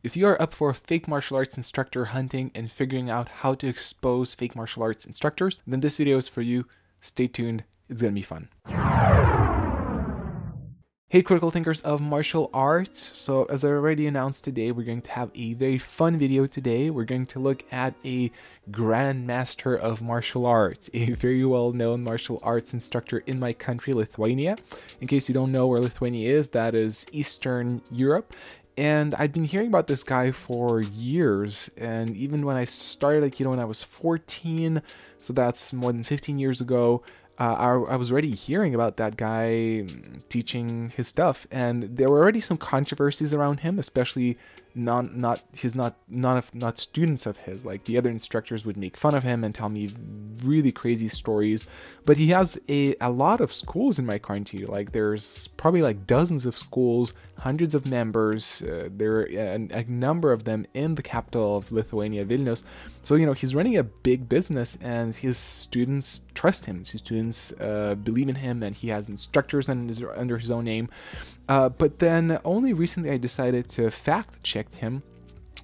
If you are up for fake martial arts instructor hunting and figuring out how to expose fake martial arts instructors, then this video is for you. Stay tuned, it's gonna be fun. Hey critical thinkers of martial arts, so as I already announced today, we're going to have a very fun video today. We're going to look at a grandmaster of martial arts, a very well-known martial arts instructor in my country, Lithuania. In case you don't know where Lithuania is, that is Eastern Europe. And I've been hearing about this guy for years, and even when I started Aikido when I was 14, so that's more than 15 years ago, I was already hearing about that guy teaching his stuff, and there were already some controversies around him, especially not students of his. Like, the other instructors would make fun of him and tell me really crazy stories. But he has a lot of schools in my country. Like, there's probably like dozens of schools, hundreds of members. There are a number of them in the capital of Lithuania, Vilnius. So, you know, he's running a big business, and his students trust him. His students believe in him, and he has instructors under his own name. But then only recently I decided to fact check him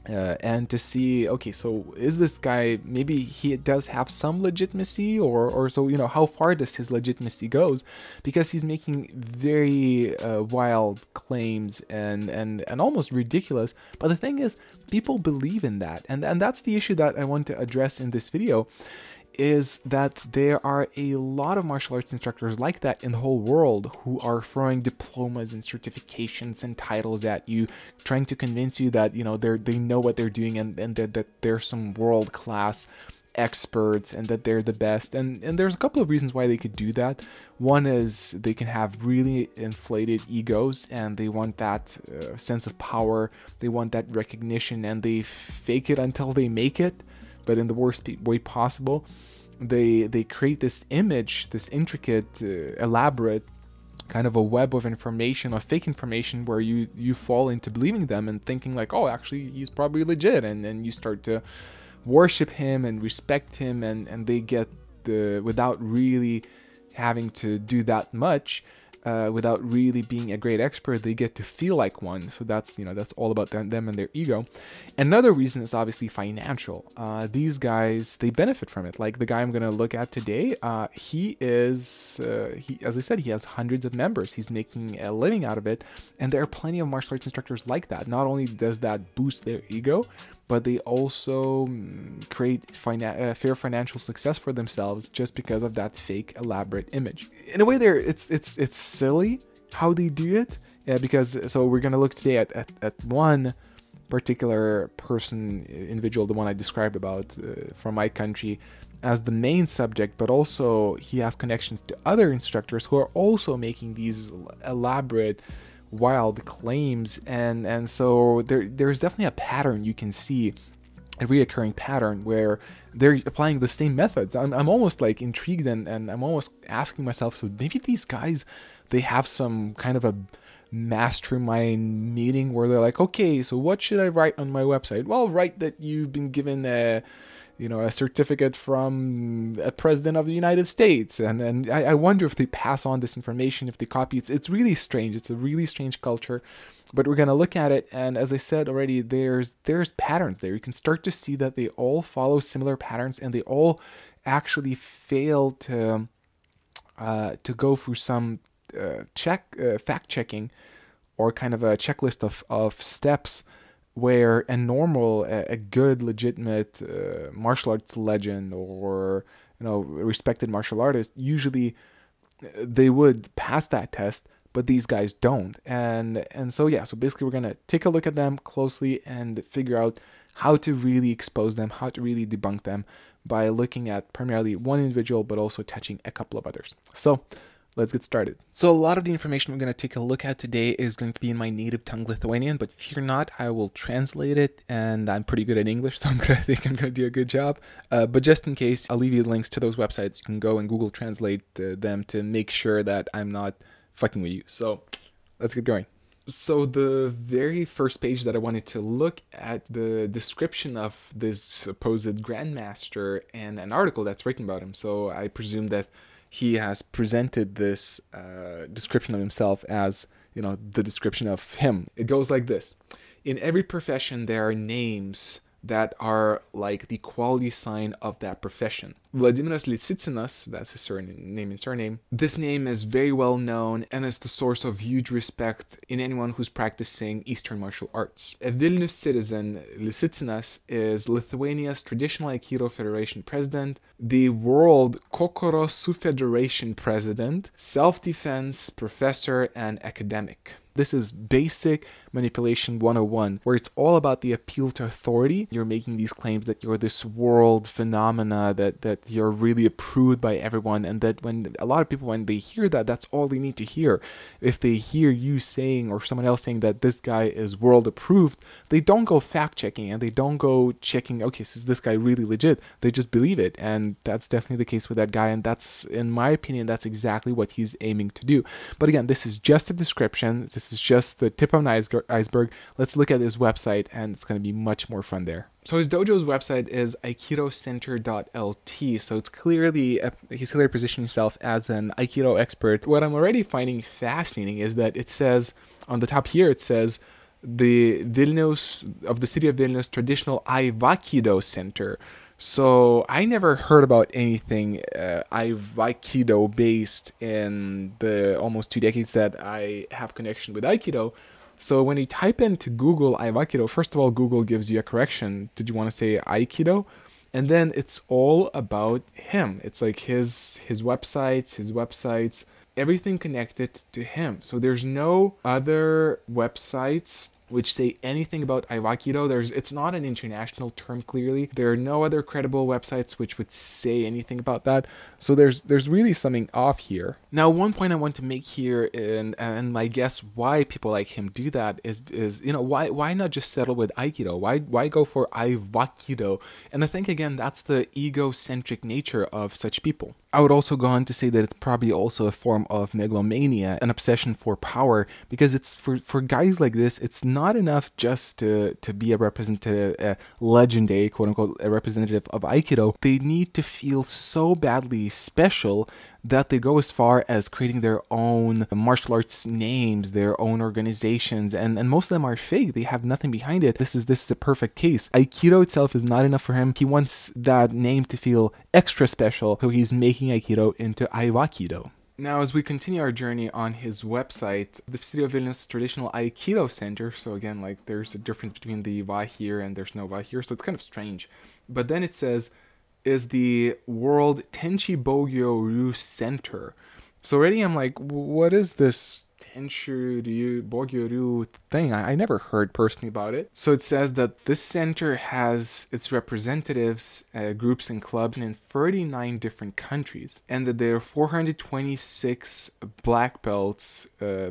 and to see, okay, so is this guy, maybe he does have some legitimacy, or so, you know, how far does his legitimacy goes? Because he's making very wild claims and almost ridiculous. But the thing is, people believe in that, and that's the issue that I want to address in this video. Is that there are a lot of martial arts instructors like that in the whole world who are throwing diplomas and certifications and titles at you, trying to convince you that, you know, they know what they're doing, and that they're some world-class experts and that they're the best. And there's a couple of reasons why they could do that. One is they can have really inflated egos, and they want that sense of power, they want that recognition, and they fake it until they make it, but in the worst way possible. They create this image, this intricate, elaborate kind of a web of information, of fake information, where you fall into believing them and thinking like, oh, actually he's probably legit, and then you start to worship him and respect him, and they get without really having to do that much, without really being a great expert, they get to feel like one. So that's, you know, that's all about them and their ego. Another reason is obviously financial. These guys, they benefit from it. Like the guy I'm going to look at today, he as I said, he has hundreds of members. He's making a living out of it. And there are plenty of martial arts instructors like that. Not only does that boost their ego, but they also create fair financial success for themselves just because of that fake elaborate image. In a way, it's silly how they do it, because so we're gonna look today at one particular individual, the one I described about from my country, as the main subject, but also he has connections to other instructors who are also making these elaborate, wild claims, and so there's definitely a pattern you can see, a reoccurring pattern where they're applying the same methods. I'm almost like intrigued, and I'm almost asking myself, so maybe these guys, they have some kind of a mastermind meeting where they're like, okay, so what should I write on my website? Well, write that you've been given a certificate from a president of the United States. And I wonder if they pass on this information, if they copy it. It's really strange. It's a really strange culture, but we're going to look at it. And as I said already, there's patterns there. You can start to see that they all follow similar patterns, and they all actually fail to go through some fact checking, or kind of a checklist of steps, where a good, legitimate martial arts legend, or, you know, respected martial artist, usually they would pass that test, but these guys don't. And so yeah, so basically we're gonna take a look at them closely and figure out how to really expose them, how to really debunk them, by looking at primarily one individual, but also touching a couple of others. So let's get started. So a lot of the information we're going to take a look at today is going to be in my native tongue, Lithuanian, but fear not, I will translate it, and I'm pretty good at English, so I think I'm going to do a good job. But just in case, I'll leave you links to those websites. You can go and Google Translate them to make sure that I'm not fucking with you. So let's get going. So the very first page that I wanted to look at, the description of this supposed grandmaster and an article that's written about him. So I presume that he has presented this description of himself as, you know, the description of him. It goes like this. in every profession there are names that are like the quality sign of that profession. Vladimiras Litsitinas, that's his name and surname, this name is very well known and is the source of huge respect in anyone who's practicing Eastern martial arts. A Vilnius citizen, Litsitinas is Lithuania's traditional Aikido Federation president, the World Kokorosu Federation president, self-defense professor, and academic. This is basic manipulation 101, where it's all about the appeal to authority. You're making these claims that you're this world phenomena, that you're really approved by everyone, and that when a lot of people, when they hear that, that's all they need to hear. If they hear you saying or someone else saying that this guy is world approved, they don't go fact checking and they don't go checking, okay, is this guy really legit? They just believe it, and that's definitely the case with that guy, and that's, in my opinion, that's exactly what he's aiming to do. But again, this is just a description. This is just the tip of an iceberg. Let's look at his website, and it's going to be much more fun there. So his dojo's website is aikidocenter.lt, so it's clearly, he's clearly positioning himself as an Aikido expert. What I'm already finding fascinating is that it says, on the top here, it says, the city of Vilnius traditional Aikido Center. So I never heard about anything Aikido based in the almost 2 decades that I have connection with Aikido. So when you type into Google Aikido, first of all, Google gives you a correction. Did you want to say Aikido? And then it's all about him. It's like his websites, everything connected to him. So there's no other websites which say anything about Aikido. It's not an international term, clearly. There are no other credible websites which would say anything about that. So there's really something off here. Now, one point I want to make here, and my guess why people like him do that is why not just settle with Aikido? Why go for Aikido? And I think, again, that's the egocentric nature of such people. I would also go on to say that it's probably also a form of megalomania, an obsession for power, because it's for guys like this, it's not enough just to be a representative, a legendary, quote unquote, a representative of Aikido. They need to feel so badly special that they go as far as creating their own martial arts names, their own organizations, and most of them are fake. They have nothing behind it. This is the perfect case. Aikido itself is not enough for him. He wants that name to feel extra special, so he's making Aikido into Aikido. Now, as we continue our journey on his website, the city of Vilnius traditional Aikido Center, so again, like there's a difference between the Va here and there's no Va here, so it's kind of strange. But then it says, is the World Tenchi Bogyo-ryu Center. So already I'm like, what is this Tenchi Bogyo-ryu thing? I never heard personally about it. So it says that this center has its representatives, groups and clubs in 39 different countries, and that there are 426 black belts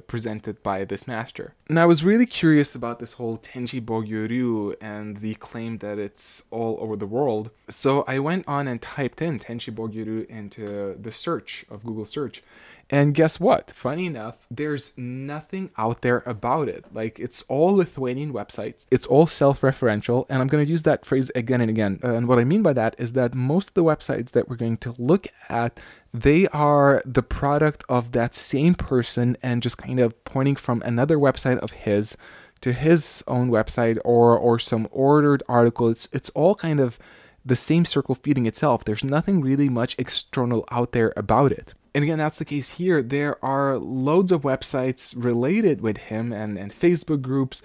presented by this master. And I was really curious about this whole Tenchi Bogyo-ryu and the claim that it's all over the world. So I went on and typed in Tenchi Bogyo-ryu into the search of Google search. And guess what? Funny enough, there's nothing out there about it. Like, it's all Lithuanian websites. It's all self-referential. And I'm going to use that phrase again and again. And what I mean by that is that most of the websites that we're going to look at, they are the product of that same person and just kind of pointing from another website of his to his own website or some ordered article. It's all kind of the same circle feeding itself. There's nothing really much external out there about it. And again, that's the case here. There are loads of websites related with him and Facebook groups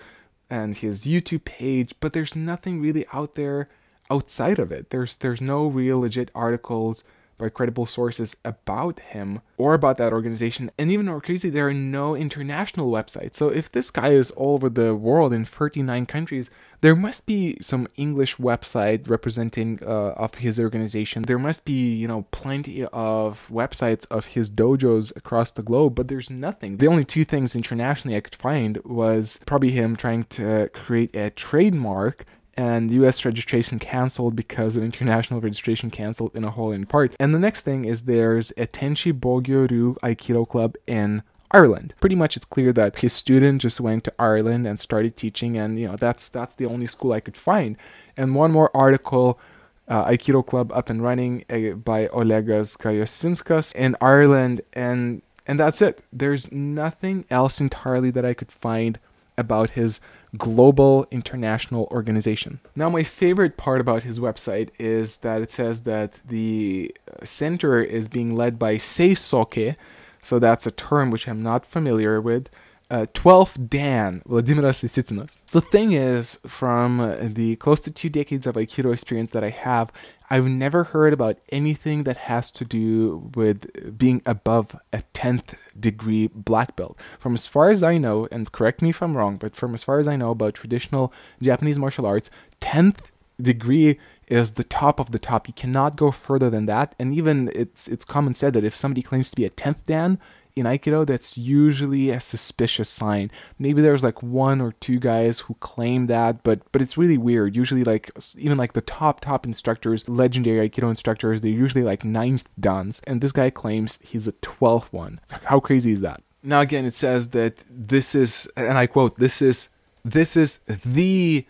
and his YouTube page, but there's nothing really out there outside of it. There's no real legit articles by credible sources about him or about that organization. And even more crazy, there are no international websites. So if this guy is all over the world in 39 countries, there must be some English website representing of his organization. There must be, plenty of websites of his dojos across the globe, but there's nothing. The only two things internationally I could find was probably him trying to create a trademark and US registration canceled because of international registration canceled in a whole in part. And the next thing is there's a Tenchi Bogyo-ryu Aikido club in Ireland. Pretty much it's clear that his student just went to Ireland and started teaching, and that's the only school I could find. And one more article, Aikido club up and running by Olegas Kajosinskas in Ireland, and that's it. There's nothing else entirely that I could find about his global international organization. Now, my favorite part about his website is that it says that the center is being led by Seisoke, so that's a term which I'm not familiar with. 12th Dan, Vladimiras Lisitsinas. The thing is, from the close to 2 decades of Aikido experience that I have, I've never heard about anything that has to do with being above a 10th degree black belt. From as far as I know, and correct me if I'm wrong, but from as far as I know about traditional Japanese martial arts, 10th degree is the top of the top. You cannot go further than that. And even it's common said that if somebody claims to be a 10th Dan in Aikido, that's usually a suspicious sign. Maybe there's like 1 or 2 guys who claim that, but it's really weird. Usually, like, even like the top instructors, legendary Aikido instructors, they're usually like 9th dans, and this guy claims he's a 12th one. How crazy is that? Now again, it says that this is, and I quote, this is the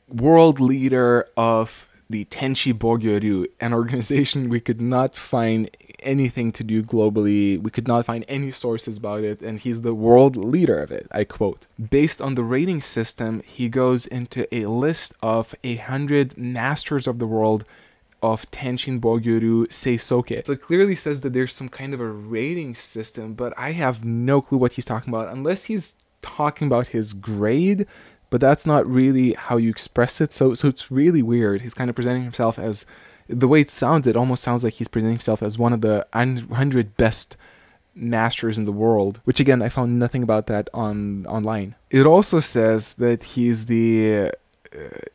world leader of the Tenshi Bogyoryu, an organization we could not find anything to do globally. We could not find any sources about it, and he's the world leader of it, I quote. Based on the rating system, he goes into a list of 100 masters of the world of Tenshin Bogyoryu Seisoke. So it clearly says that there's some kind of a rating system, but I have no clue what he's talking about, unless he's talking about his grade, but that's not really how you express it. So it's really weird. He's kind of presenting himself as, the way it sounds, it almost sounds like he's presenting himself as one of the 100 best masters in the world, which again, I found nothing about that online. It also says that he's the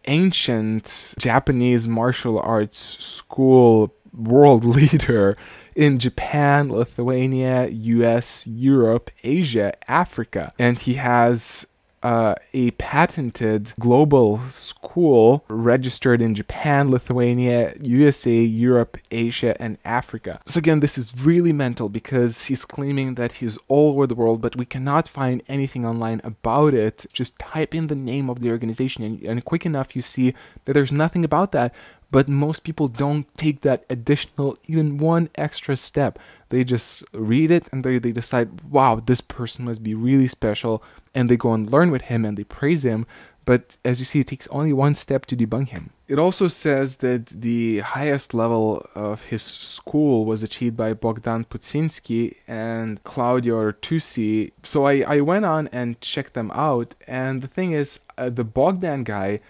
ancient Japanese martial arts school world leader in Japan, Lithuania, US, Europe, Asia, Africa, and he has a patented global school registered in Japan, Lithuania, USA, Europe, Asia, and Africa. So again, this is really mental because he's claiming that he's all over the world, but we cannot find anything online about it. Just type in the name of the organization and quick enough you see that there's nothing about that. But most people don't take that additional, even one extra step. They just read it and they decide, wow, this person must be really special. And they go and learn with him and they praise him. But as you see, it takes only one step to debunk him. It also says that the highest level of his school was achieved by Bogdan Putsinski and Claudio Ortusi. So I went on and checked them out. And the thing is, the Bogdan guy,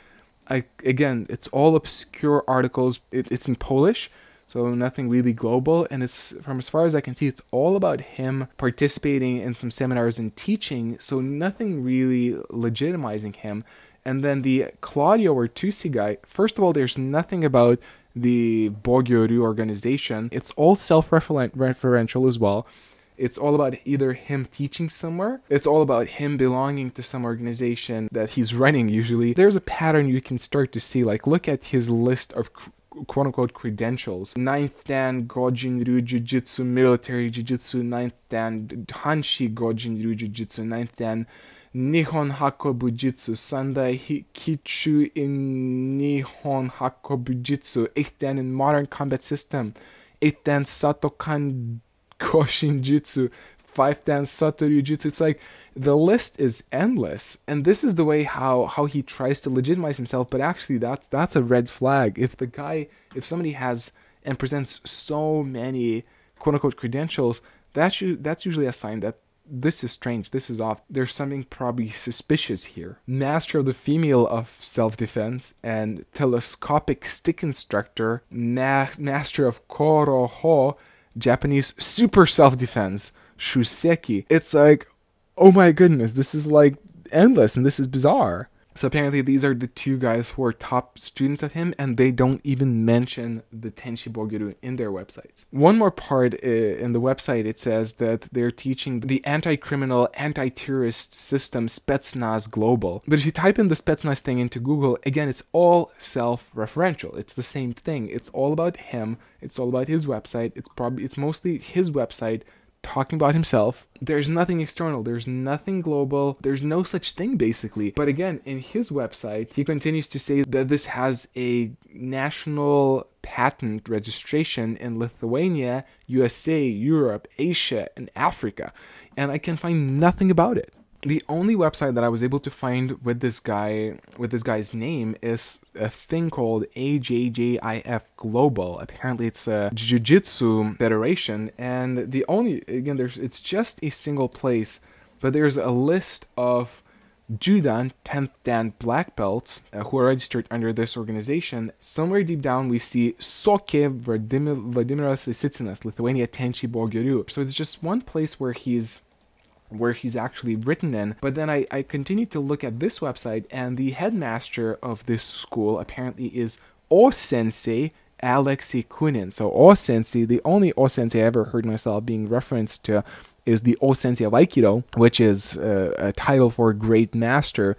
again, it's all obscure articles. It's in Polish, so nothing really global. And it's, from as far as I can see, it's all about him participating in some seminars and teaching, so nothing really legitimizing him. And then the Claudio Ortusi guy, first of all, there's nothing about the Bogyoryu organization. It's all self-referential as well. It's all about either him teaching somewhere, it's all about him belonging to some organization that he's running usually. There's a pattern you can start to see, like look at his list of quote-unquote credentials. 9th Dan Gojin-ryu Jiu-Jitsu, military Jiu-Jitsu, 9th Dan Hanshi Gojin-ryu Jiu-Jitsu, 9th Dan Nihon Hakobu Jitsu, Sandai Kichu in Nihon Hakobu Jitsu, 8th Dan in modern combat system, 8th Dan Satokan Koshin Jutsu, 5th Dan Satoryu Jutsu. It's like the list is endless, and this is the way how he tries to legitimize himself. But actually, that's a red flag. If somebody has and presents so many quote unquote credentials, that's usually a sign that this is strange, this is off. There's something probably suspicious here. Master of the female of self-defense and telescopic stick instructor, master of Koroho, Japanese super self-defense, Shuseki. It's like, oh my goodness, this is like endless and this is bizarre. So apparently these are the 2 guys who are top students of him, and they don't even mention the Tenshi Bogyoryu in their websites. One more part in the website, it says that they're teaching the anti-criminal, anti-terrorist system specnaz global. But if you type in the specnaz thing into Google, again, it's all self-referential. It's the same thing. It's all about him. It's all about his website. It's mostly his website talking about himself. There's nothing external, there's nothing global, there's no such thing basically. But again, in his website, he continues to say that this has a national patent registration in Lithuania, USA, Europe, Asia, and Africa. And I can find nothing about it. The only website that I was able to find with this guy's name is a thing called AJJIF Global. Apparently, it's a jiu-jitsu federation, and it's just a single place, but there's a list of Judan 10th Dan black belts who are registered under this organization. Somewhere deep down, we see Soke Vladimiras Sicinas, Lithuania Tenchi Bogeriu. So it's just one place where he's actually written in. But then I continued to look at this website, and the headmaster of this school apparently is O-sensei Alexei Kunin. So O-sensei, the only O-sensei I ever heard myself being referenced to is the O-sensei of Aikido, which is a title for great master.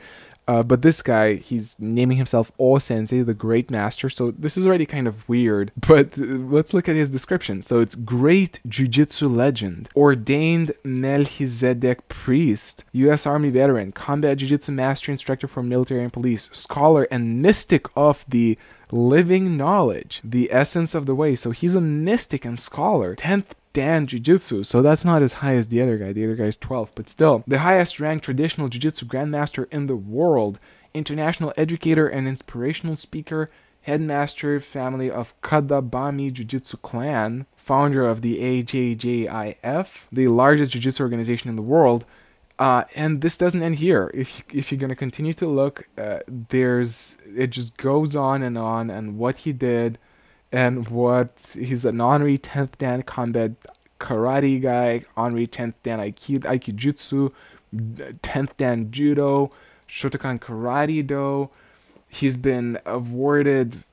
But this guy, he's naming himself O-sensei, the great master, so this is already kind of weird. But let's look at his description. So it's great jiu-jitsu legend, ordained Melchizedek priest, U.S. Army veteran, combat jiu-jitsu master instructor for military and police, scholar and mystic of the living knowledge, the essence of the way. So he's a mystic and scholar. 10th Dan Jiu-Jitsu, so that's not as high as the other guy. The other guy's 12th, but still. The highest ranked traditional Jiu-Jitsu grandmaster in the world, international educator and inspirational speaker, headmaster family of Kadabami Jiu-Jitsu clan, founder of the AJJIF, the largest Jiu-Jitsu organization in the world. And this doesn't end here. If you're going to continue to look, it just goes on, and what he did, and he's an honorary 10th Dan combat karate guy, honorary 10th Dan Aikijutsu, 10th Dan Judo, Shotokan Karate Do. He's been awarded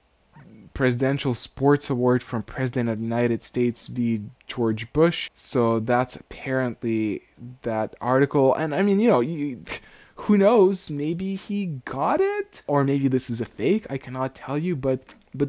Presidential Sports Award from President of the United States v. George Bush. So that's apparently that article. And I mean, who knows? Maybe he got it, or maybe this is a fake. I cannot tell you, but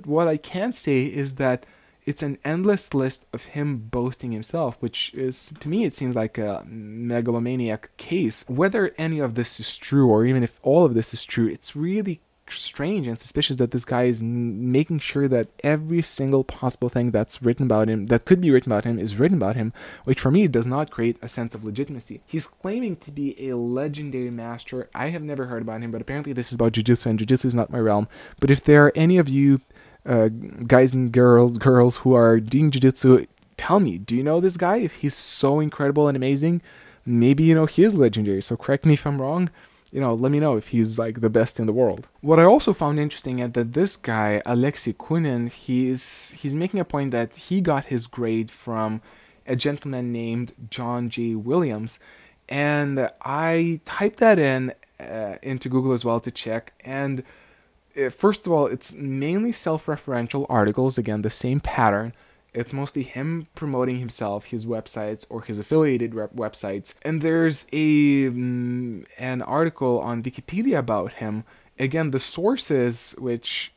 what I can say is that it's an endless list of him boasting himself, which is, to me, it seems like a megalomaniac case. Whether any of this is true, or even if all of this is true, it's really strange and suspicious that this guy is making sure that every single possible thing that's written about him, that could be written about him, is written about him, which for me does not create a sense of legitimacy. He's claiming to be a legendary master. I have never heard about him, but apparently this is about jiu-jitsu, and jiu-jitsu is not my realm. But if there are any of you guys and girls who are doing jiu-jitsu, tell me, do you know this guy? If he's so incredible and amazing, maybe he is legendary. So correct me if I'm wrong. Let me know if he's like the best in the world. What I also found interesting is that this guy, Alexei Kunin, he's making a point that he got his grade from a gentleman named John J. Williams. And I typed that into Google as well to check. And first of all, it's mainly self-referential articles. Again, the same pattern. It's mostly him promoting himself, his websites, or his affiliated websites. And there's an article on Wikipedia about him. Again, the sources which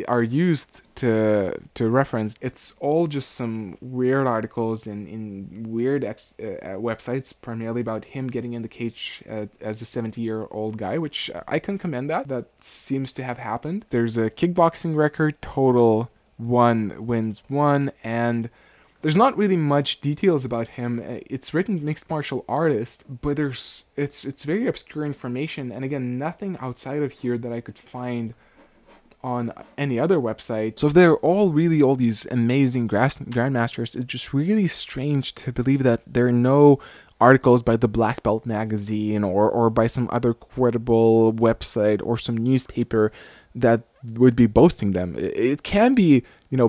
are used to reference, it's all just some weird articles in weird websites, primarily about him getting in the cage as a 70-year-old guy, which I can commend that. That seems to have happened. There's a kickboxing record, total 1 wins 1, and there's not really much details about him. It's written mixed martial artist, but it's very obscure information, and again, nothing outside of here that I could find on any other website. So if they're all these amazing grandmasters, it's just really strange to believe that there are no articles by the Black Belt magazine or by some other credible website or some newspaper that would be boasting them. It can be,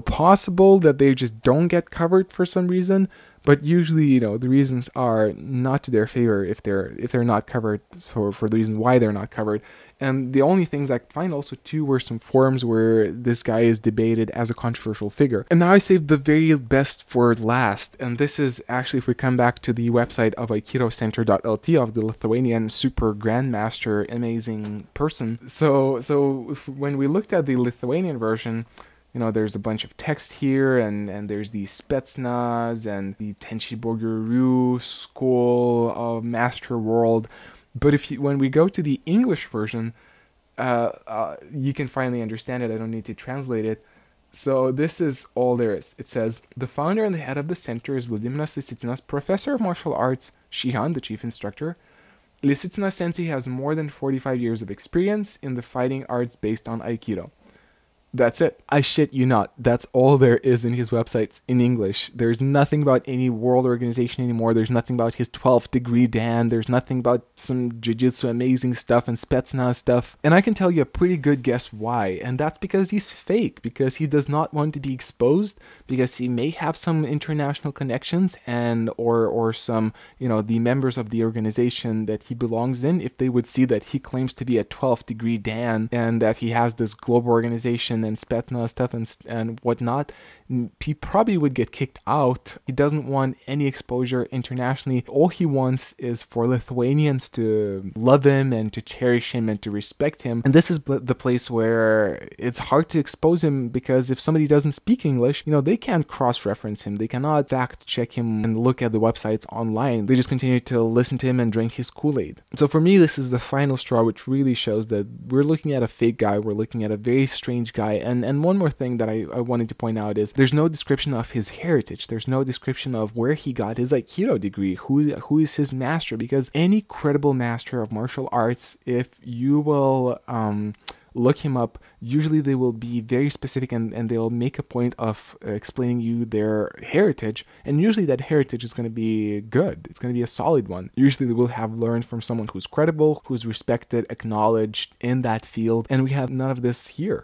possible that they just don't get covered for some reason, but usually, the reasons are not to their favor if they're not covered for the reason why they're not covered. And the only things I could find also too were some forums where this guy is debated as a controversial figure. And now I saved the very best for last, and this is actually, if we come back to the website of aikidocenter.lt, of the Lithuanian super grandmaster, amazing person. So when we looked at the Lithuanian version, there's a bunch of text here, and there's the specnaz and the Tenchi Bogeriu School of Master World. But when we go to the English version, you can finally understand it. I don't need to translate it. So this is all there is. It says, the founder and the head of the center is Vladimiras Sicinas, professor of martial arts, Shihan, the chief instructor, Lisitsuna Sensei has more than 45 years of experience in the fighting arts based on Aikido. That's it. I shit you not. That's all there is in his websites in English. There's nothing about any world organization anymore. There's nothing about his 12th degree Dan. There's nothing about some jiu-jitsu amazing stuff and specnaz stuff. And I can tell you a pretty good guess why. And that's because he's fake. Because he does not want to be exposed. Because he may have some international connections and or some, the members of the organization that he belongs in, if they would see that he claims to be a 12th degree Dan and that he has this global organization and specnaz stuff and whatnot, he probably would get kicked out. He doesn't want any exposure internationally. All he wants is for Lithuanians to love him and to cherish him and to respect him. And this is the place where it's hard to expose him, because if somebody doesn't speak English, they can't cross-reference him. They cannot fact-check him and look at the websites online. They just continue to listen to him and drink his Kool-Aid. So for me, this is the final straw, which really shows that we're looking at a fake guy. We're looking at a very strange guy. And one more thing that I wanted to point out is there's no description of his heritage. There's no description of where he got his Aikido degree, who is his master, because any credible master of martial arts, if you will look him up, usually they will be very specific and they'll make a point of explaining you their heritage, and usually that heritage is going to be good. It's going to be a solid one. Usually they will have learned from someone who's credible, who's respected, acknowledged in that field, and we have none of this here.